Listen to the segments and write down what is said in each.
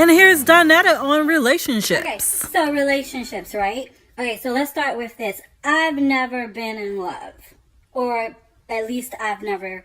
And here's Donetta on relationships. Okay, so relationships, right? Okay, so let's start with this. I've never been in love. Or at least I've never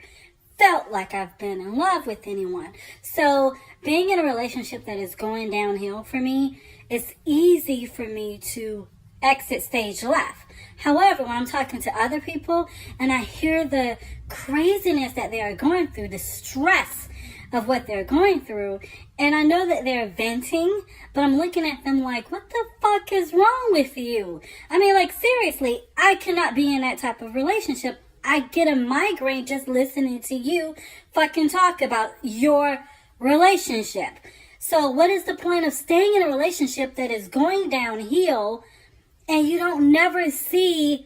felt like I've been in love with anyone. So being in a relationship that is going downhill for me, it's easy for me to exit stage left. However, when I'm talking to other people and I hear the craziness that they are going through, the stress of what they're going through, and I know that they're venting, but I'm looking at them like, what the fuck is wrong with you? I mean, like, seriously, I cannot be in that type of relationship. I get a migraine just listening to you fucking talk about your relationship. So what is the point of staying in a relationship that is going downhill and you don't never see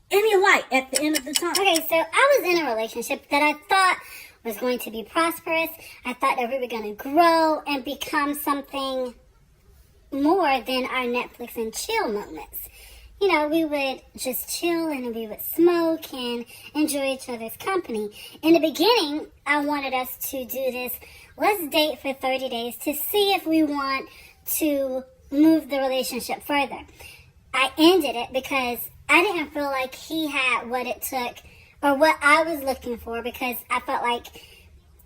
any light at the end of the tunnel? Okay, so I was in a relationship that I thought was going to be prosperous. I thought that we were going to grow and become something more than our Netflix and chill moments. You know, we would just chill and we would smoke and enjoy each other's company. In the beginning, I wanted us to do this, let's date for 30 days to see if we want to move the relationship further. I ended it because I didn't feel like he had what it took or what I was looking for, because I felt like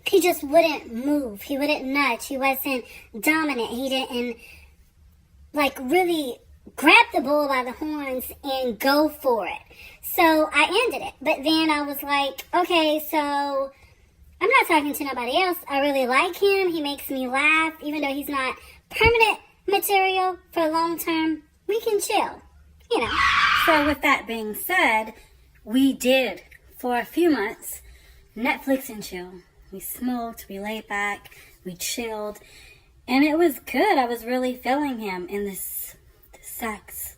he just wouldn't move. He wouldn't nudge. He wasn't dominant. He didn't, like, really grab the bull by the horns and go for it. So I ended it. But then I was like, okay, so I'm not talking to nobody else. I really like him. He makes me laugh. Even though he's not permanent material for long term, we can chill, you know. So with that being said, we did, for a few months, Netflix and chill. We smoked, we laid back, we chilled, and it was good. I was really feeling him, and the sex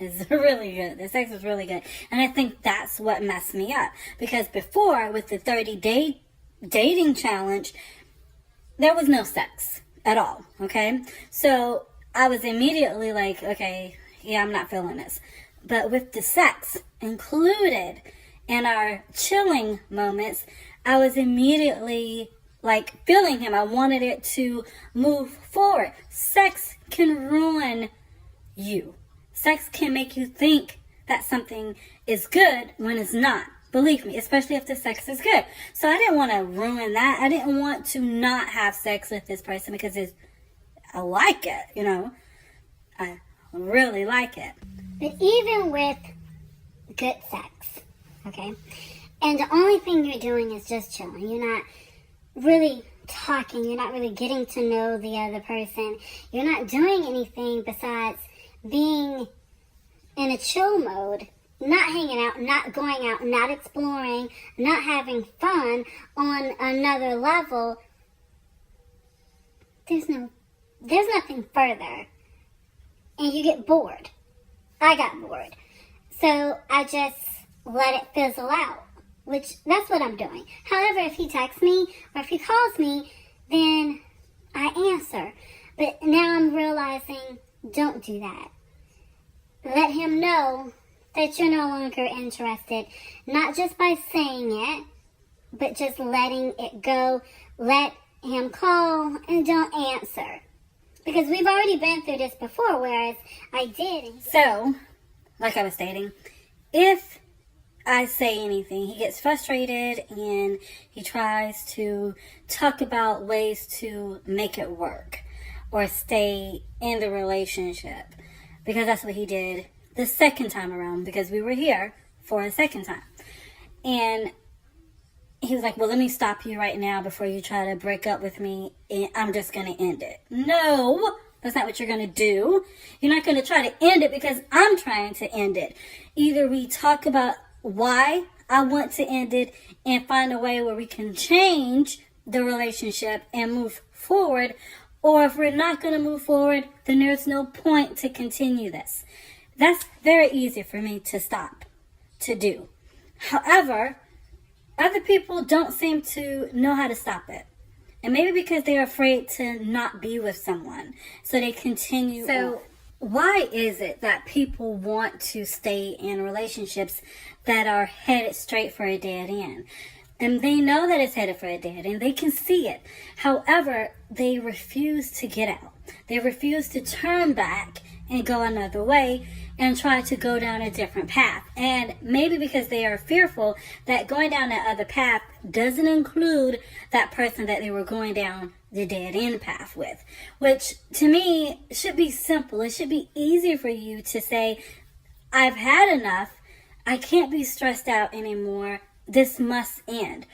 is really good. The sex was really good, and I think that's what messed me up, because before, with the 30-day dating challenge, there was no sex at all, okay? So I was immediately like, okay, yeah, I'm not feeling this. But with the sex included in our chilling moments, I was immediately like feeling him. I wanted it to move forward. Sex can ruin you. Sex can make you think that something is good when it's not. Believe me, especially if the sex is good. So I didn't want to ruin that. I didn't want to not have sex with this person because I like it, you know. I really like it. But even with good sex, okay, and the only thing you're doing is just chilling. You're not really talking. You're not really getting to know the other person. You're not doing anything besides being in a chill mode, not hanging out, not going out, not exploring, not having fun on another level. There's nothing further. And you get bored. I got bored. So I just let it fizzle out, which that's what I'm doing. However, if he texts me or if he calls me, then I answer. But now I'm realizing, don't do that. Let him know that you're no longer interested, not just by saying it, but just letting it go. Let him call and don't answer. Because we've already been through this before, whereas I did. So, like I was stating, if I say anything, he gets frustrated and he tries to talk about ways to make it work or stay in the relationship. Because that's what he did the second time around, because we were here for a second time. And he was like, well, let me stop you right now before you try to break up with me, and I'm just going to end it. No, that's not what you're going to do. You're not going to try to end it because I'm trying to end it. Either we talk about why I want to end it and find a way where we can change the relationship and move forward, or if we're not going to move forward, then there's no point to continue this. That's very easy for me to stop, to do. However, other people don't seem to know how to stop it. And maybe because they're afraid to not be with someone. So they continue. So why is it that people want to stay in relationships that are headed straight for a dead end? And they know that it's headed for a dead end. They can see it. However, they refuse to get out. They refuse to turn back and go another way and try to go down a different path. And maybe because they are fearful that going down that other path doesn't include that person that they were going down the dead end path with. Which to me should be simple. It should be easy for you to say, I've had enough. I can't be stressed out anymore. This must end.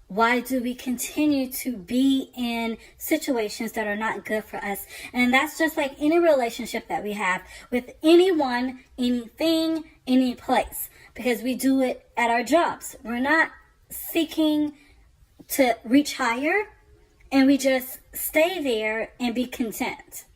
Why do we continue to be in situations that are not good for us? And that's just like any relationship that we have with anyone, anything, any place. Because we do it at our jobs. We're not seeking to reach higher, and we just stay there and be content.